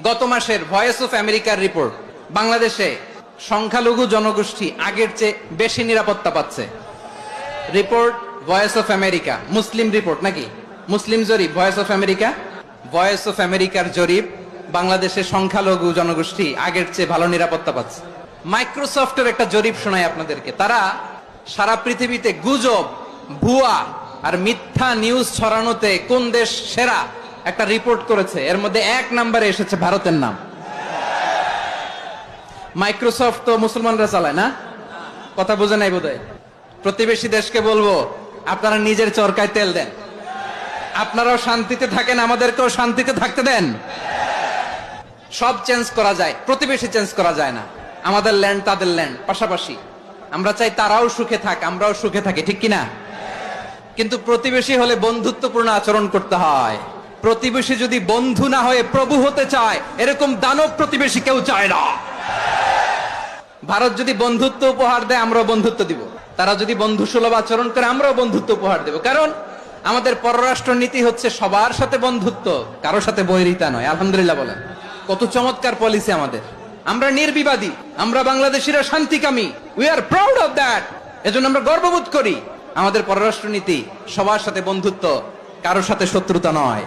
গত মাসের voice of আমেরিকার রিপোর্ট, বাংলাদেশে সংখ্যালঘু জনগোষ্ঠী আগের চেয়ে বেশি নিরাপত্তা পাচ্ছে। Report voice of America, Muslim report নাকি মুসলিম জরিপ, voice of America, voice of আমেরিকার জরিপ, বাংলাদেশের সংখ্যালঘু জনগোষ্ঠী আগের চেয়ে ভালো নিরাপত্তা পাচ্ছে। মাইক্রোসফটের একটা জরিপ শোনায় আপনাদেরকে, তারা সারা পৃথিবীতে গুজব, ভুয়া আর মিথ্যা নিউজ ছড়ানোতে কোন দেশ সেরা একটা রিপোর্ট করেছে, এর মধ্যে 1 নম্বরে এসেছে ভারতের নাম। মাইক্রোসফট তো মুসলমানরা চালায় না, কথা বুঝে নাই বোধহয়। প্রতিবেশী দেশকে বলবো, আপনারা নিজের চরকায় তেল দেন, আপনারাও শান্তিতে থাকেন, আমাদেরকেও শান্তিতে থাকতে দেন। সব চেঞ্জ করা যায়, প্রতিবেশী চেঞ্জ করা যায় না। আমাদের ল্যান্ড তাদের ল্যান্ড, পাশাপাশি। আমরা চাই তারাও সুখে থাক, আমরাও সুখে থাকি, ঠিক কিনা? কিন্তু প্রতিবেশী হলে বন্ধুত্বপূর্ণ আচরণ করতে হয়। প্রতিবেশী যদি বন্ধু না হয়ে প্রভু হতে চায়, এরকম দানব প্রতিবেশী কেউ চায় না। ভারত যদি বন্ধুত্ব উপহার দেয়, আমরাও বন্ধুত্ব দিব। তারা যদি বন্ধু সুলভ আচরণ করে, আমরাও বন্ধুত্ব উপহার দেব। কারণ আমাদের পররাষ্ট্র নীতি হচ্ছে সবার সাথে বন্ধুত্ব, কারোর সাথে বৈরিতা নয়। আলহামদুলিল্লাহ বলেন, কত চমৎকার পলিসি আমাদের। আমরা নির্বিবাদী, আমরা বাংলাদেশিরা শান্তিকামী। We are proud of that. এজন্য আমরা গর্ববোধ করি। আমাদের পররাষ্ট্র নীতি সবার সাথে বন্ধুত্ব, কারোর সাথে শত্রুতা নয়।